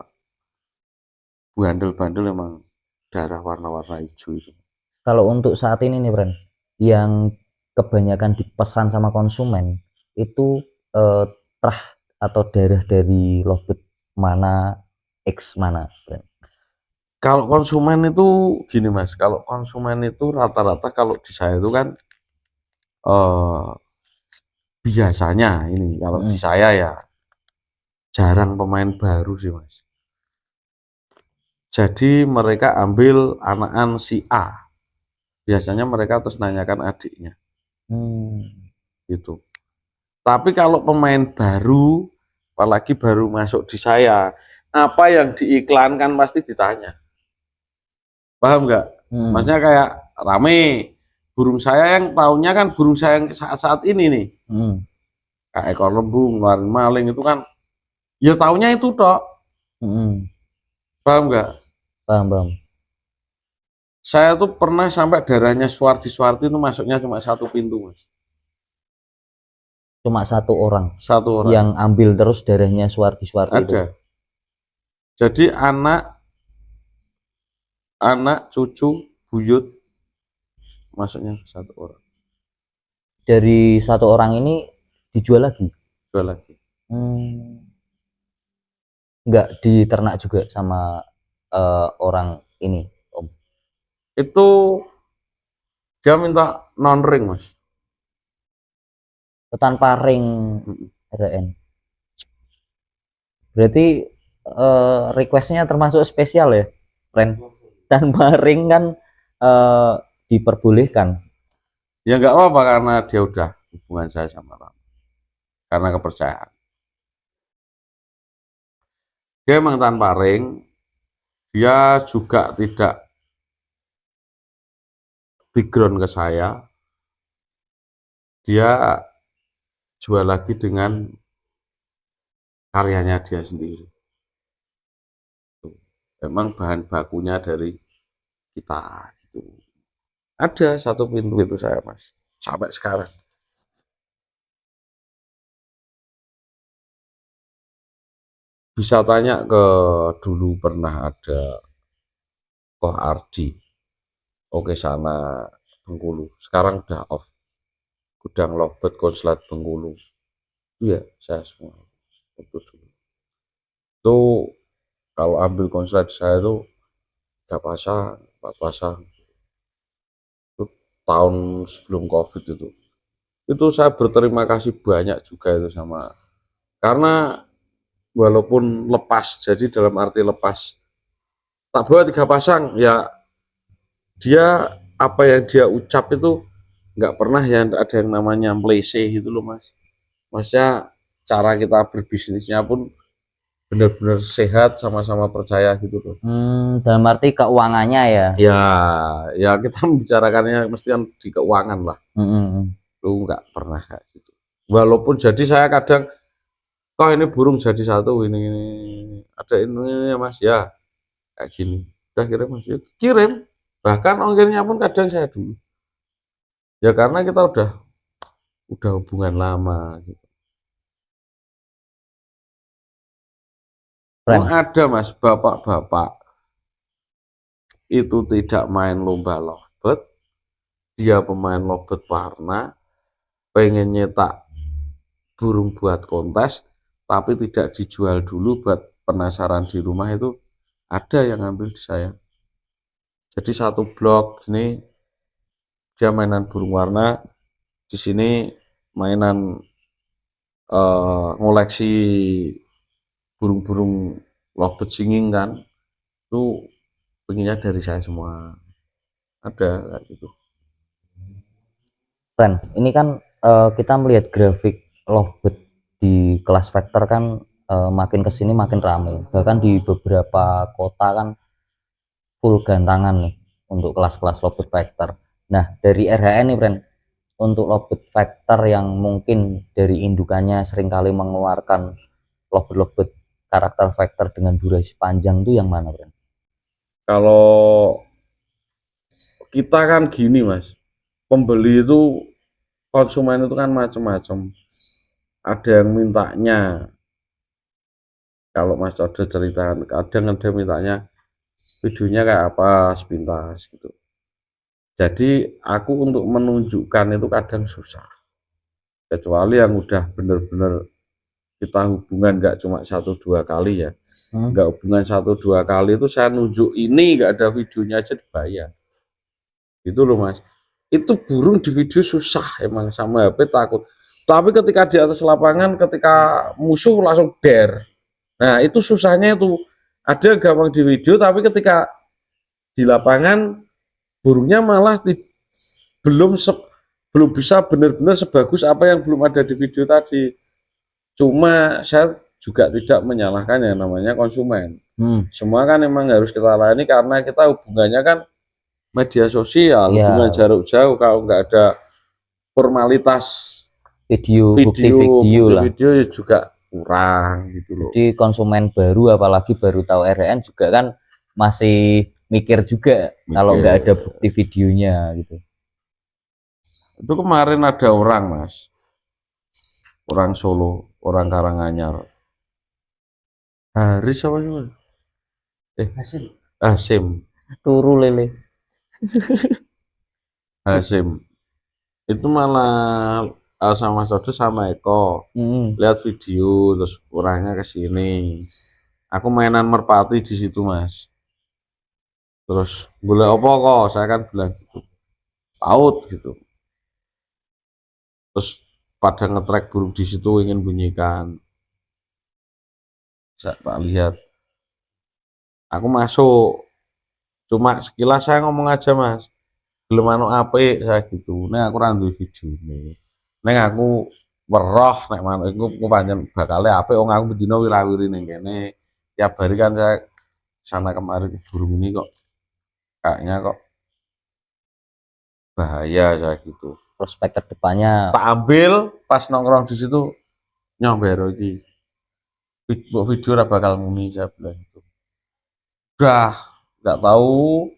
bandel-bandel emang darah warna-warna hijau itu. Kalau untuk saat ini nih Bren, yang kebanyakan dipesan sama konsumen itu terah atau darah dari lobet mana X mana Bren? Kalau konsumen itu gini Mas, kalau konsumen itu rata-rata kalau di saya itu kan biasanya ini kalau di saya ya jarang pemain baru sih Mas. Jadi mereka ambil anakan si A. Biasanya mereka terus nanyakan adiknya. Gitu. Tapi kalau pemain baru, apalagi baru masuk di saya, apa yang diiklankan pasti ditanya. Paham nggak? Maksudnya kayak rame, burung saya yang tahunya kan burung saya yang saat-saat ini nih. Kayak ekor lembu, ngeluarin maling itu kan, ya tahunya itu tok. Paham nggak? Paham. Saya tuh pernah sampai darahnya Suwardi itu masuknya cuma satu pintu, Mas. Cuma satu orang Satu orang. yang ambil terus darahnya Suwardi itu. Ada. Jadi anak, cucu, buyut masuknya satu orang. Dari satu orang ini dijual lagi? Jual lagi. Nggak diternak juga sama orang ini, Om? Itu dia minta non ring, Mas. Tanpa ring RN. Berarti requestnya termasuk spesial ya, Ren? Tanpa ring kan diperbolehkan. Ya nggak apa-apa karena dia udah hubungan saya sama Ram. Karena kepercayaan. Dia memang tanpa ring, dia juga tidak background ke saya. Dia jual lagi dengan karyanya dia sendiri. Memang bahan bakunya dari kita gitu. Ada satu pintu itu saya Mas, sampai sekarang. Bisa tanya ke dulu pernah ada Koh Ardi, oke sana Bengkulu. Sekarang udah off. Gudang Lobet Konslet Bengkulu. Iya, saya semua. Itu dulu. Itu kalau ambil konslet saya itu 3 pasang, 4 pasang. Itu tahun sebelum Covid itu. Itu saya berterima kasih banyak juga itu sama. Karena walaupun lepas, jadi dalam arti lepas, tak bawa 3 pasang, ya dia apa yang dia ucap itu nggak pernah ya ada yang namanya mlese gitu loh Mas. Maksudnya cara kita berbisnisnya pun benar-benar sehat, sama-sama percaya gitu loh. Dalam arti keuangannya ya? Ya kita membicarakannya mesti kan di keuangan lah. Lu nggak pernah kayak gitu. Walaupun jadi saya kadang, kok ini burung jadi satu, ini ada ini ya Mas, ya kayak gini. Udah kirim Mas, ya, kirim. Bahkan ongkirnya pun kadang saya dulu. Ya karena kita udah hubungan lama gitu. Ada Mas, bapak-bapak itu tidak main lomba lobet, dia pemain lobet warna, pengen nyetak burung buat kontes, tapi tidak dijual dulu buat penasaran di rumah, itu ada yang ngambil di saya. Jadi satu blok ini dia mainan burung warna, di sini mainan ngoleksi burung-burung lovebird singing kan, itu pengennya dari saya semua. Ada kayak gitu. Friend, ini kan kita melihat grafik lovebird di kelas vektor kan makin kesini makin ramai. Bahkan di beberapa kota kan full gantangan nih untuk kelas-kelas lovebird vektor. Nah, dari RHN nih, friend, untuk lovebird vektor yang mungkin dari indukannya seringkali mengeluarkan lovebird karakter vektor dengan durasi panjang itu yang mana, friend? Kalau kita kan gini mas, pembeli itu, konsumen itu kan macam-macam. Ada yang mintanya, kalau Mas Code ceritakan, kadang ada mintanya videonya kayak apa, sepintas gitu. Jadi aku untuk menunjukkan itu kadang susah. Kecuali yang udah bener-bener kita hubungan nggak cuma 1-2 kali ya. Nggak hubungan 1-2 kali itu saya nunjuk ini nggak ada videonya aja dibayar. Gitu loh mas. Itu burung di video susah emang, sama HP takut. Tapi ketika di atas lapangan, ketika musuh langsung der. Nah itu susahnya itu. Ada gampang di video, tapi ketika di lapangan burungnya malah belum belum bisa benar-benar sebagus apa yang belum ada di video tadi. Cuma saya juga tidak menyalahkan yang namanya konsumen. Semua kan memang harus kita layani karena kita hubungannya kan media sosial, Ya, hubungan jarak jauh. Kalau nggak ada formalitas bukti video lah. video juga kurang gitu loh. Jadi konsumen baru, apalagi baru tahu RN juga kan masih mikir juga kalau nggak ada bukti videonya gitu. Itu kemarin ada orang mas, orang Solo, orang Karanganyar. Haris apa sih mas? Hasim. Turu lele. Hasim. Itu malah sama Sodo sama Eko. Lihat video terus orangnya ke sini. Aku mainan merpati di situ mas. Terus boleh apa kok? Saya kan bilang gitu. Paut gitu. Terus pada ngetrack burung di situ ingin bunyikan. Saya tak lihat. Aku masuk. Cuma sekilas saya ngomong aja mas. Belum anu apik saya gitu. Nek aku randu video nih. Nek aku weroh nek manuk iku pancen bakale apik wong aku bedino wirawiri ning kene. Tiap hari kan saya sana kemari ke burung ini kok kayaknya kok bahaya saya gitu. Prospek kedepannya Tak ambil pas nongkrong di situ nyombero iki. Video ora bakal muni saya bilang gitu. Udah nggak tahu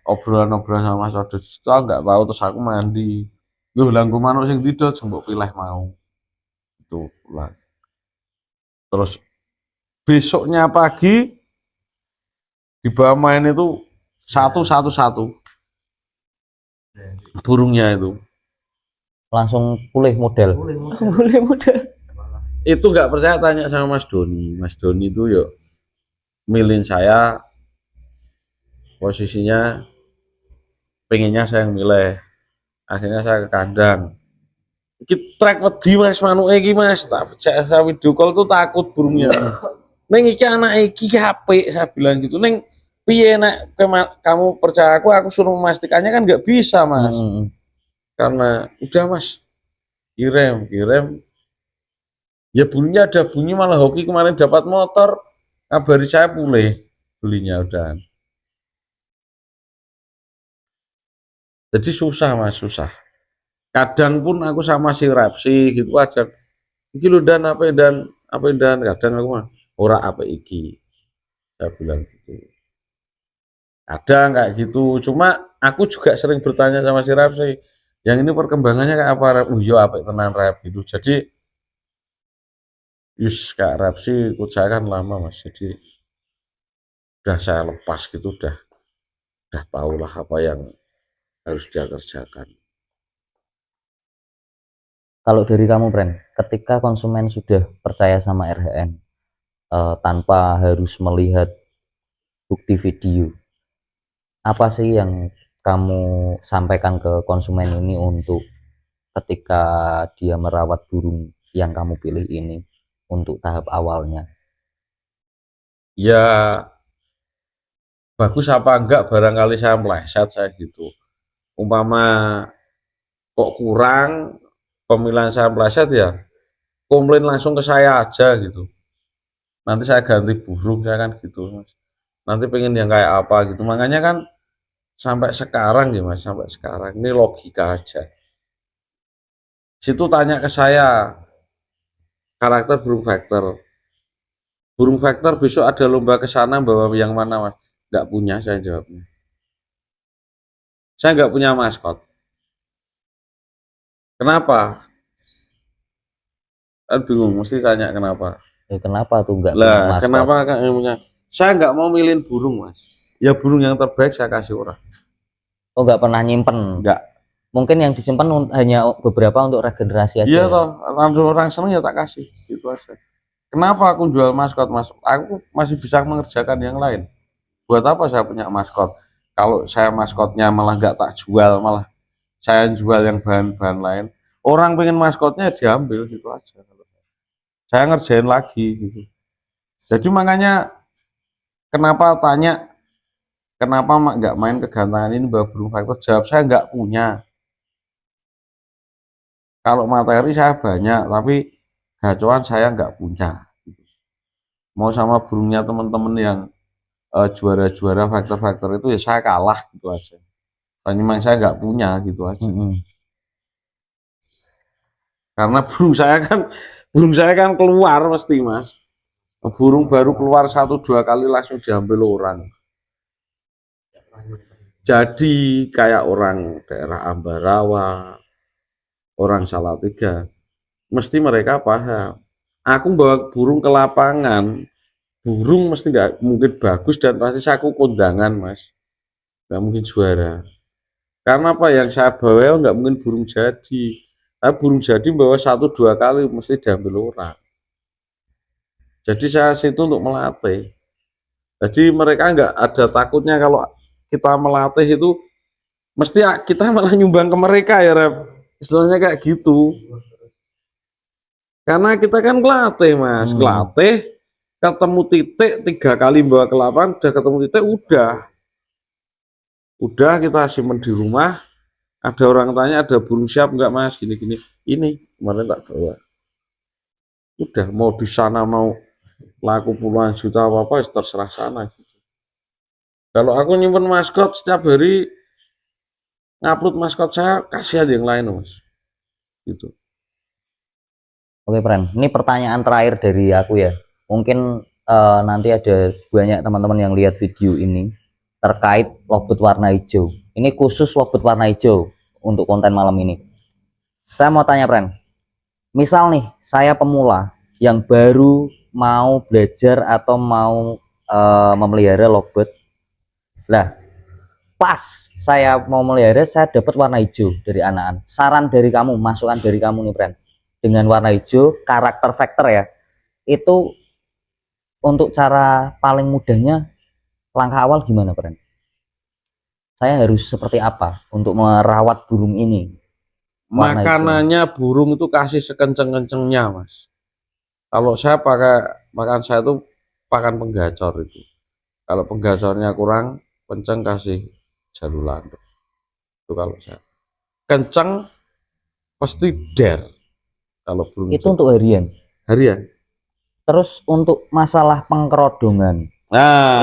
obrolan-obrolan sama Mas Odot itu nggak tahu, terus aku mandi. Yo langku manuk sing didot mbok pilih mau. Itu pulang. Terus besoknya pagi dibawa main itu satu burungnya itu langsung pulih model. Pulih model. Itu nggak percaya tanya sama Mas Doni. Mas Doni itu yuk milih saya, posisinya pengennya saya yang milih, akhirnya saya ke kandang. Iki trek wedi mas manuk iki mas, tak saya video call tuh takut burungnya. Neng iki anak iki apik saya bilang gitu. Neng piye nek kamu percaya aku suruh memastikannya kan nggak bisa mas. Karena udah mas kirim ya bunyinya ada bunyi, malah hoki kemarin dapat motor, kabari saya pulih belinya udah. Jadi susah mas, susah. Kadang pun aku sama si Rapsi gitu aja. Iki lho dan apa dan kadang aku mah ora apa iki. Saya bilang gitu. Kadang kayak gitu. Cuma aku juga sering bertanya sama si Rapsi, yang ini perkembangannya kayak apa? Yo apa tenan rap gitu. Jadi Kak Rapsi ikut saya kan lama mas. Jadi udah saya lepas gitu, udah tahulah apa yang harus dia kerjakan. Kalau dari kamu, Pren, ketika konsumen sudah percaya sama RHN tanpa harus melihat bukti video, apa sih yang kamu sampaikan ke konsumen ini untuk ketika dia merawat burung yang kamu pilih ini untuk tahap awalnya? ya bagus apa enggak, barangkali saya meleset saya gitu. Umpama kok kurang pemilihan saya meleset, ya komplain langsung ke saya aja gitu. Nanti saya ganti burung, saya kan gitu Mas. Nanti pengen yang kayak apa gitu. Makanya kan sampai sekarang ya Mas, sampai sekarang ini logika aja. Situ tanya ke saya karakter burung vektor. Burung vektor besok ada lomba ke sana bawa yang mana Mas? Nggak punya, saya jawabnya. Saya nggak punya maskot. Kenapa? Kan bingung, mesti tanya kenapa. Kenapa tuh nggak punya Lah, maskot? kenapa kan punya? Saya nggak mau milihin burung Mas. Ya burung yang terbaik saya kasih orang. Oh, nggak pernah nyimpen? Nggak. Mungkin yang disimpan hanya beberapa untuk regenerasi aja. Iya Ya? toh, orang seneng ya tak kasih, itu aja. Kenapa aku jual maskot Mas? Aku masih bisa mengerjakan yang lain. Buat apa saya punya maskot? Kalau saya maskotnya malah nggak tak jual, malah saya jual yang bahan-bahan lain. Orang pengen maskotnya diambil gitu aja. Saya ngerjain lagi gitu. Jadi makanya kenapa tanya kenapa nggak main kegantangan ini bawa burung faktor? Jawab saya nggak punya. Kalau materi saya banyak, tapi gacuan saya nggak punya. Mau sama burungnya teman-teman yang juara-juara faktor-faktor itu ya saya kalah gitu aja. Dan memang saya nggak punya gitu aja. Karena burung saya kan keluar mesti Mas. Burung baru keluar 1-2 kali langsung diambil orang. Jadi kayak orang daerah Ambarawa, orang Salatiga, mesti mereka paham. Aku bawa burung ke lapangan, burung mesti nggak mungkin bagus dan pasti aku kondangan Mas. Nggak mungkin juara. Karena apa yang saya bawa nggak mungkin burung jadi. Tapi burung jadi bawa 1-2 kali mesti diambil orang. Jadi saya situ untuk melatih. Jadi mereka nggak ada takutnya kalau kita melatih itu mesti kita malah nyumbang ke mereka ya Rep. Istilahnya kayak gitu. Karena kita kan pelatih Mas, pelatih ketemu titik 3 kali bawa ke lapangan, udah ketemu titik udah kita simpen di rumah. Ada orang tanya ada burung siap nggak Mas, gini-gini. Ini kemarin tak bawa. Udah mau di sana mau laku puluhan juta apa terserah sana. Kalau aku nyimpen maskot setiap hari ngupload maskot saya kasih aja yang lain Mas. Gitu. Oke, Pren. Ini pertanyaan terakhir dari aku ya. Mungkin nanti ada banyak teman-teman yang lihat video ini terkait lovebird warna hijau. Ini khusus lovebird warna hijau untuk konten malam ini. Saya mau tanya, Pren. Misal nih, saya pemula yang baru mau belajar atau mau memelihara lovebird. Lah, pas saya mau melihara, saya dapat warna hijau dari anakan. Saran dari kamu, masukan dari kamu nih, Pren. Dengan warna hijau, karakter vektor ya, itu untuk cara paling mudahnya, langkah awal gimana, Pren? Saya harus seperti apa untuk merawat burung ini? Makanannya hijau. Burung itu kasih sekenceng-kencengnya Mas. Kalau saya pakai makan saya itu pakan penggacor itu. Kalau penggacornya kurang kenceng kasih jalulan. Itu kalau saya kenceng pasti der. Kalau burung itu untuk harian. Terus untuk masalah pengkerodongan,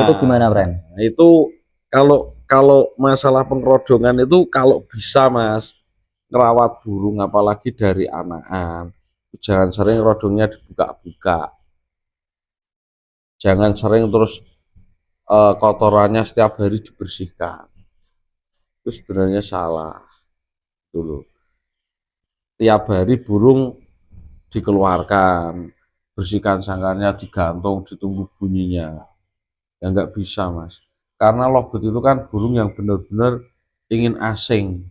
itu gimana, Pren? Itu kalau masalah pengkerodongan itu kalau bisa Mas ngerawat burung apalagi dari anakan, jangan sering rodongnya dibuka-buka, jangan sering terus kotorannya setiap hari dibersihkan. Itu sebenarnya salah dulu. Tiap hari burung dikeluarkan, bersihkan sangkarnya, digantung, ditunggu bunyinya. Ya nggak bisa Mas, karena lovebird itu kan burung yang benar-benar ingin asing.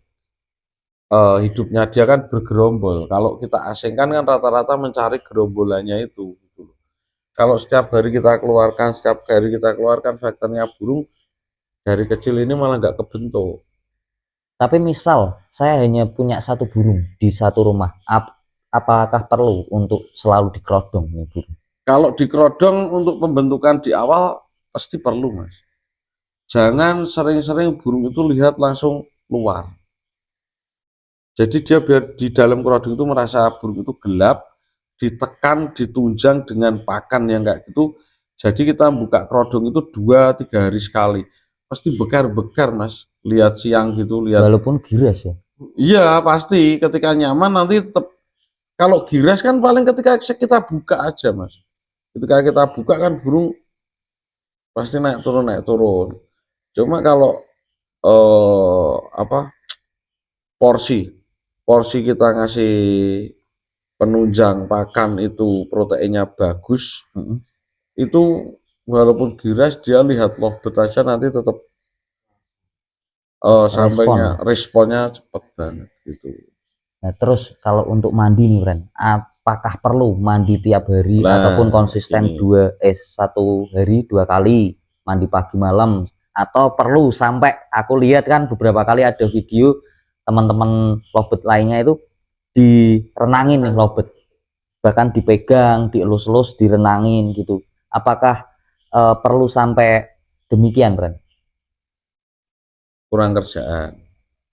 Hidupnya dia kan bergerombol. Kalau kita asingkan kan rata-rata mencari gerombolannya itu. Kalau setiap hari kita keluarkan vektornya burung, dari kecil ini malah nggak kebentuk. Tapi misal saya hanya punya satu burung di satu rumah, apakah perlu untuk selalu dikerodong nih burung? Kalau di kerodong untuk pembentukan di awal pasti perlu, Mas. Jangan sering-sering burung itu lihat langsung luar. Jadi dia biar di dalam kerodong itu merasa burung itu gelap, ditekan, ditunjang dengan pakan yang kayak gitu. Jadi kita buka kerodong itu 2-3 hari sekali. Pasti bekar-bekar, Mas. Lihat siang gitu, lihat. Walaupun giras ya. Iya, pasti ketika nyaman nanti tetap. Kalau giras kan paling ketika kita buka aja, Mas. Ketika kita buka kan burung pasti naik turun. Cuma kalau porsi kita ngasih penunjang pakan itu proteinnya bagus, itu walaupun giras dia lihat lovebird aja nanti tetap sampainya responnya cepet banget gitu. Nah, terus kalau untuk mandi nih, Ren, apakah perlu mandi tiap hari ataupun konsisten satu hari 2 kali mandi pagi malam, atau perlu sampai aku lihat kan beberapa kali ada video teman-teman lovebird lainnya itu direnangin nih lovebird, bahkan dipegang, dielus-elus, direnangin gitu. Apakah perlu sampai demikian, Ren? Kurang kerjaan.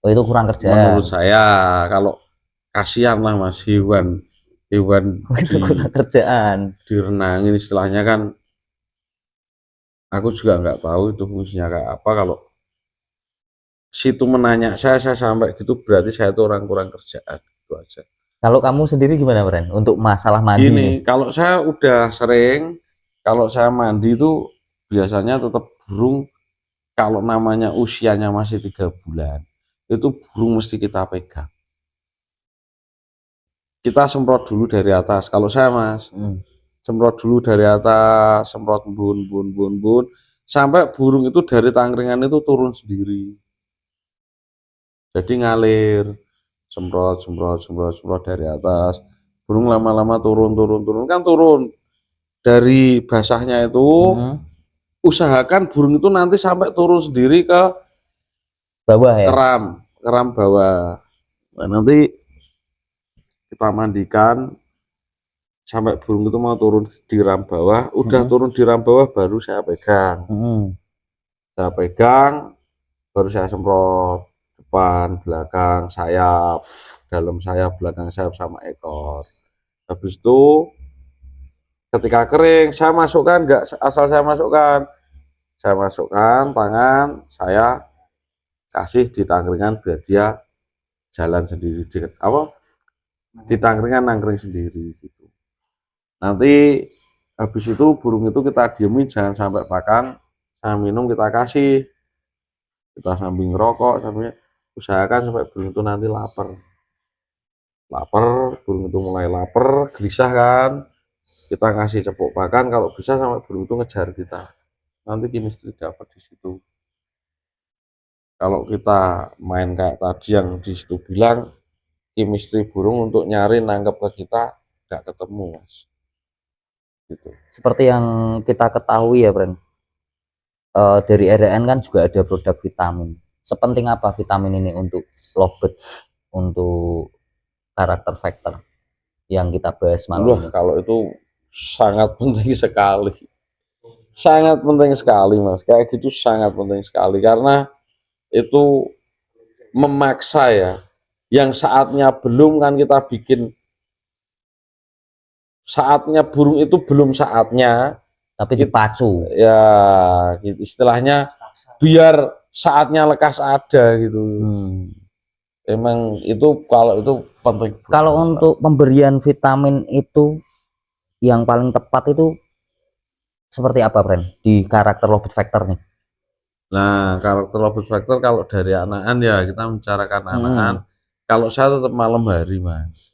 Oh, itu kurang kerjaan. Menurut saya, kalau kasihan lah Mas, hewan itu kurang kerjaan. Direnangin istilahnya kan, aku juga nggak tahu itu fungsinya kayak apa. Kalau situ menanya saya sampai gitu, berarti saya itu orang kurang kerjaan, itu aja. Kalau kamu sendiri gimana, Ren, untuk masalah mandi? Gini, kalau saya udah sering, kalau saya mandi itu biasanya tetap burung, kalau namanya usianya masih 3 bulan, itu burung mesti kita pegang. Kita semprot dulu dari atas. Kalau saya, Mas, semprot dulu dari atas, semprot bun, sampai burung itu dari tangkringan itu turun sendiri. Jadi ngalir, semprot dari atas. Burung lama-lama turun, kan turun. Dari basahnya itu, usahakan burung itu nanti sampai turun sendiri ke bawah ya? Keram bawah. Nah, nanti kita mandikan sampai burung itu mau turun di ram bawah. Udah turun di ram bawah baru saya pegang. Saya pegang, baru saya semprot depan, belakang, sayap, dalam sayap, belakang sayap, sama ekor. Habis itu ketika kering saya masukkan, nggak asal saya masukkan tangan, saya kasih di tangkringan biar dia jalan sendiri, di tangkringan nangkring sendiri gitu. Nanti habis itu burung itu kita diemin, jangan sampai makan, sama minum kita kasih, kita sambil ngerokok, sambil usahakan sampai burung itu nanti lapar, burung itu mulai lapar, gelisah kan, kita kasih cepuk makan, kalau bisa sampai burung itu ngejar kita, nanti chemistry dapat di situ. Kalau kita main kayak tadi yang di situ bilang, chemistry burung untuk nyari nangkep ke kita nggak ketemu, Mas. Gitu. Seperti yang kita ketahui ya, Bren, dari RN kan juga ada produk vitamin. Sepenting apa vitamin ini untuk lovebird, untuk karakter factor yang kita bahas malam ini? Kalau itu sangat penting sekali, Mas. Kayak gitu sangat penting sekali, karena itu memaksa ya, yang saatnya belum kan kita bikin, saatnya burung itu belum saatnya, tapi dipacu ya gitu, istilahnya biar saatnya lekas ada gitu. Emang itu kalau itu penting. Kalau untuk pemberian vitamin itu yang paling tepat itu seperti apa, Bren, di karakter lovebird factor nih? Nah, karakter lovebird factor kalau dari anakan ya kita membicarakan anakan. Kalau saya tetap malam hari, Mas.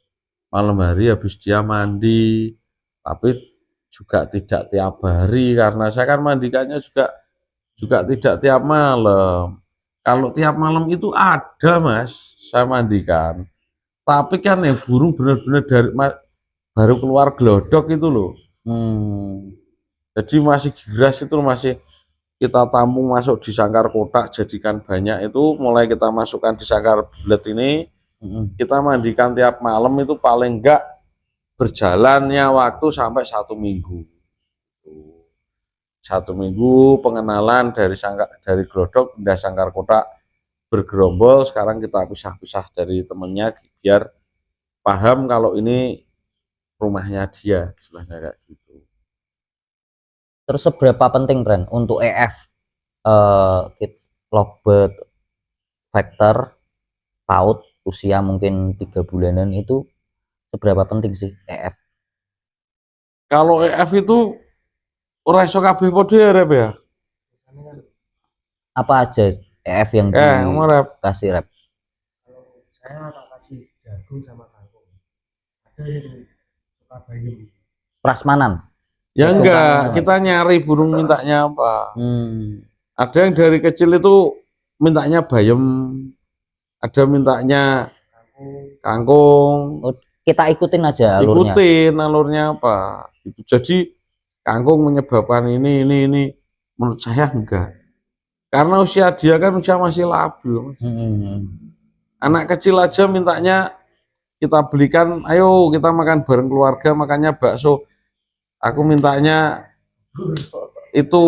Malam hari habis dia mandi, tapi juga tidak tiap hari, karena saya kan mandikannya juga tidak tiap malam. Kalau tiap malam itu ada, Mas, saya mandikan. Tapi kan yang burung benar-benar dari baru keluar glodok itu loh. Jadi masih giras itu, masih kita tampung masuk di sangkar kotak, jadikan banyak itu, mulai kita masukkan di sangkar bulat ini, kita mandikan tiap malam itu paling enggak berjalannya waktu sampai 1 minggu. 1 minggu pengenalan dari Glodok pindah Sangkar Kota bergerombol. Sekarang kita pisah-pisah dari temennya biar paham kalau ini rumahnya dia, istilahnya kayak gitu. Terus seberapa penting Bran untuk EF Lovebird Factor PAUD usia mungkin 3 bulanan itu seberapa penting sih EF? Kalau EF itu ora iso kabeh padha ya, Rep ya. Apa aja EF yang Ngomong, Rep. dikasih Rep? Kalau saya tak kasih jagung sama kangkung. Ada yang suka bayam. Prasmanan. Ya Itu enggak, kan, kita nyari burung mintanya apa. Hmm. Ada yang dari kecil itu mintanya bayam, ada mintanya kangkung. Oh, kita ikutin aja alurnya. Ikutin alurnya apa. Itu jadi kangkung menyebabkan ini. Menurut saya enggak. Karena usia dia kan usia masih labil. Anak kecil aja mintanya kita belikan, ayo kita makan bareng keluarga, makannya bakso. Aku mintanya itu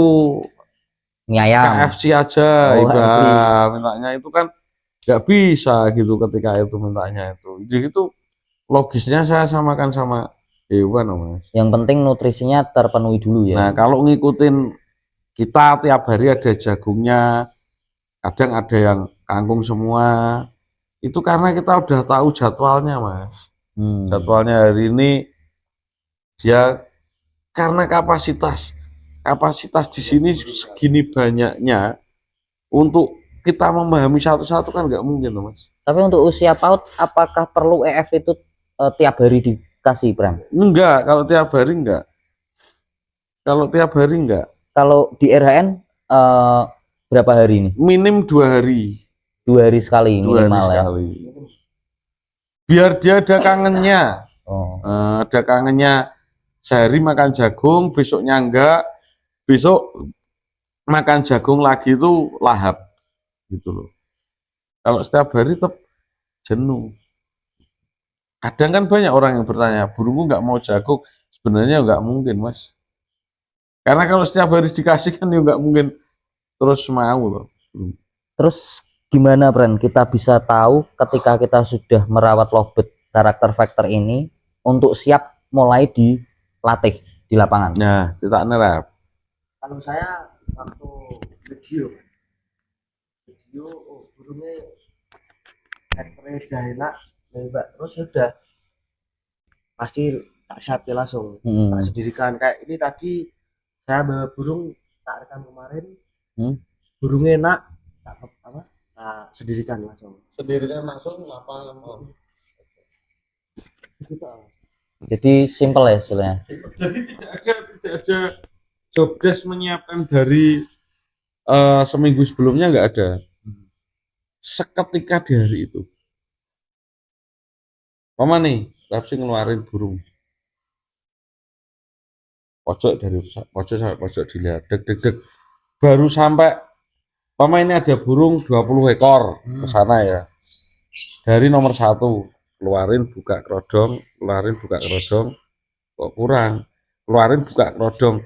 Mie ayam. KFC aja, Oh, Iba. Mintanya itu kan nggak bisa gitu ketika itu mintanya itu. Jadi itu logisnya saya samakan sama hewan, Mas. Yang penting nutrisinya terpenuhi dulu ya. Nah, kalau ngikutin kita tiap hari ada jagungnya, kadang ada yang kangkung semua. Itu karena kita udah tahu jadwalnya, Mas. Jadwalnya hari ini dia karena kapasitas di sini segini banyaknya, untuk kita memahami satu-satu kan nggak mungkin, Mas. Tapi untuk usia PAUD apakah perlu EF itu tiap hari dikasih, Bram? Enggak, kalau tiap hari enggak. Kalau tiap hari enggak. Kalau di RHN berapa hari ini? Minim 2 hari. 2 hari sekali 2 hari minimal ya. sekali. Biar dia ada kangennya. Oh. Ada kangennya. Sehari makan jagung, besoknya enggak. Besok makan jagung lagi itu lahap. Gitu loh. Kalau setiap hari tetap jenuh. Kadang kan banyak orang yang bertanya, burungku nggak mau jagung. Sebenarnya nggak mungkin, Mas. Karena kalau setiap hari dikasih kan ya nggak mungkin terus mau loh. Terus gimana, Bran? Kita bisa tahu ketika kita sudah merawat lovebird karakter factor ini untuk siap mulai dilatih di lapangan. Nah, kita nerap. Kalau saya waktu video burungnya karakternya udah enak, nembak terus ya udah pasti tak siapin langsung, tak sendirikan. Kayak ini tadi saya bawa burung tak rekam kemarin, burungnya enak, tak sendirikan langsung. Sendirikan langsung apa? Jadi simple ya istilahnya. Jadi tidak ada job desk menyiapkan dari seminggu sebelumnya, nggak ada. Seketika di hari itu. Mama nih, Lapsi ngeluarin burung. Pojok dari pojok sampai pojok dilihat, deg. Baru sampai, Mama ini ada burung 20 ekor ke sana ya. Dari nomor 1, keluarin buka kerodong, kok kurang. Keluarin buka kerodong.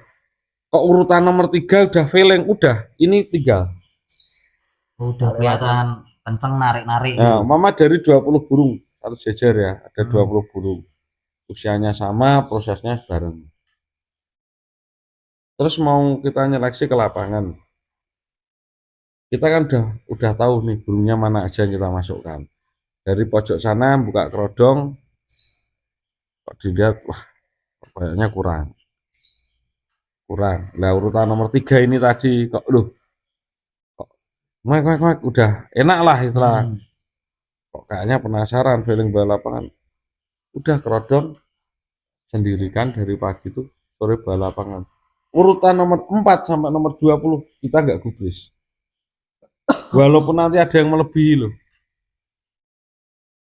Kok urutan nomor 3 udah feeling, udah, ini 3. Udah kelihatan kenceng narik-narik. Nah, Mama dari 20 burung, satu jejer ya, ada 20 burung. Usianya sama, prosesnya bareng. Terus mau kita nyeleksi ke lapangan. Kita kan udah tahu nih burungnya mana aja yang kita masukkan. Dari pojok sana buka kerodong, kok dilihat, wah kayaknya kurang. Lah urutan nomor 3 ini tadi kok udah enak lah istilah. Kok kayaknya penasaran feeling balapangan. Udah kerodong sendirikan dari pagi itu sore balapangan. Urutan nomor 4 sampai nomor 20 kita nggak gubris. Walaupun nanti ada yang melebihi loh.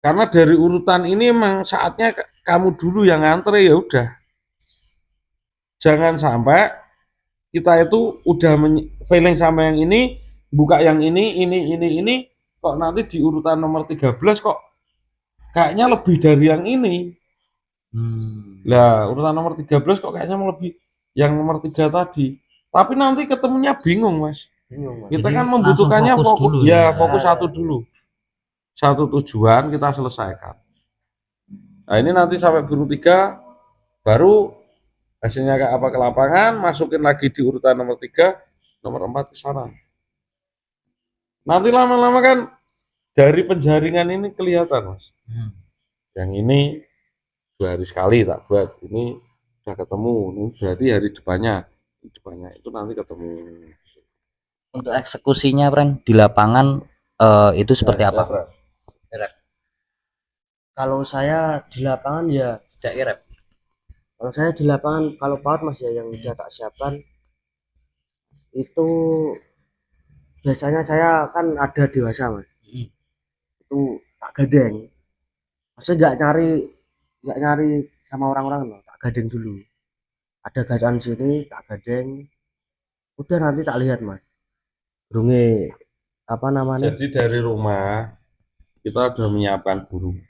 Karena dari urutan ini emang saatnya kamu dulu yang ngantre, ya udah. Jangan sampai kita itu udah feeling sama yang ini, buka yang ini, kok nanti di urutan nomor 13 kok kayaknya lebih dari yang ini. Lah urutan nomor 13 kok kayaknya mau lebih yang nomor 3 tadi. Tapi nanti ketemunya bingung, Mas. Bingung, Mas. Kita Jadi kan langsung membutuhkannya fokus fokus, dulu ya ya. fokus satu dulu. Satu tujuan kita selesaikan. Nah ini nanti sampai burung 3 baru hasilnya kayak apa ke lapangan, masukin lagi di urutan nomor 3, nomor 4 ke sana. Nanti lama-lama kan dari penjaringan ini kelihatan, Mas. Yang ini 2 hari sekali tak buat, ini udah ketemu, ini berarti hari depannya itu nanti ketemu. Untuk eksekusinya, Pren, di lapangan itu seperti Nah, apa? Kalau saya di lapangan ya, Tidak irep. kalau saya di lapangan kalau paut Mas ya yang udah tak siapkan itu biasanya saya kan ada dewasa Mas. Itu tak gadeng. Maksudnya nggak nyari sama orang-orang loh, tak gadeng dulu. Ada gacaan sini tak gadeng. Udah nanti tak lihat Mas. Burungnya apa namanya? Jadi dari rumah kita udah menyiapkan burung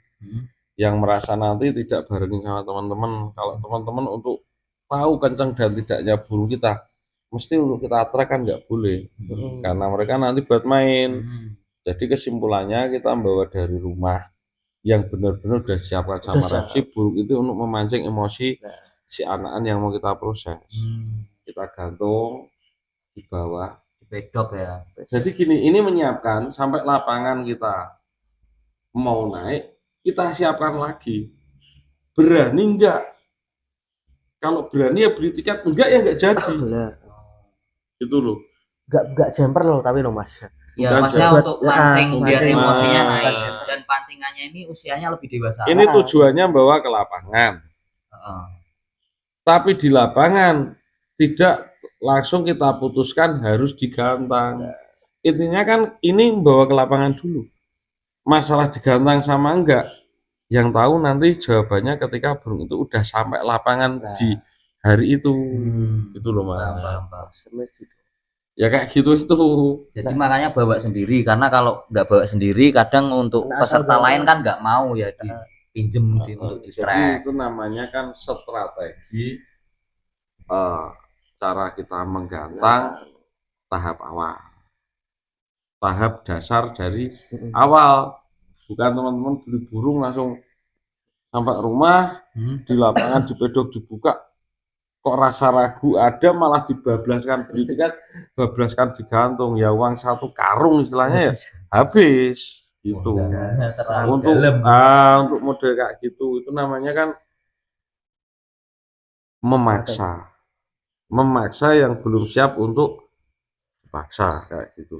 yang merasa nanti tidak barengin sama teman-teman. Kalau teman-teman untuk tahu kencang dan tidaknya burung kita, mesti untuk kita track kan nggak boleh, karena mereka nanti buat main. Jadi kesimpulannya kita bawa dari rumah yang benar-benar udah siapkan sama Udah Repsi burung itu untuk memancing emosi si anakan yang mau kita proses. Kita gantung di bawah. Bedok ya. Jadi gini, ini menyiapkan sampai lapangan kita mau naik, kita siapkan lagi. Berani enggak? Kalau berani ya beli tiket, enggak ya enggak jadi. Lah, Itu loh. nggak jumper loh tapi loh Mas. Ya, Bukan maksudnya buat- untuk mancing biar mancing. emosinya Nah, naik bukan dan pancingannya ini usianya lebih dewasa. Ini tujuannya bawa ke lapangan. Heeh. Tapi di lapangan tidak langsung kita putuskan harus digantang. Intinya kan ini bawa ke lapangan dulu. Masalah digantang sama enggak, yang tahu nanti jawabannya ketika burung itu udah sampai lapangan di hari itu. Itu loh Mas. Gitu. Ya kayak gitu itu. Jadi makanya bawa sendiri, karena kalau nggak bawa sendiri kadang untuk Nah, peserta asal lain bawa. kan nggak mau ya dipinjem untuk di Jadi track. itu namanya kan strategi cara kita menggantang tahap awal, tahap dasar dari awal. Bukan teman-teman beli burung langsung sampai rumah di lapangan di pedok dibuka kok rasa ragu ada, malah dibablaskan beli tiket, bablaskan digantung, ya uang 1 karung istilahnya ya habis gitu. Untuk untuk model kayak gitu itu namanya kan memaksa yang belum siap untuk dipaksa kayak gitu.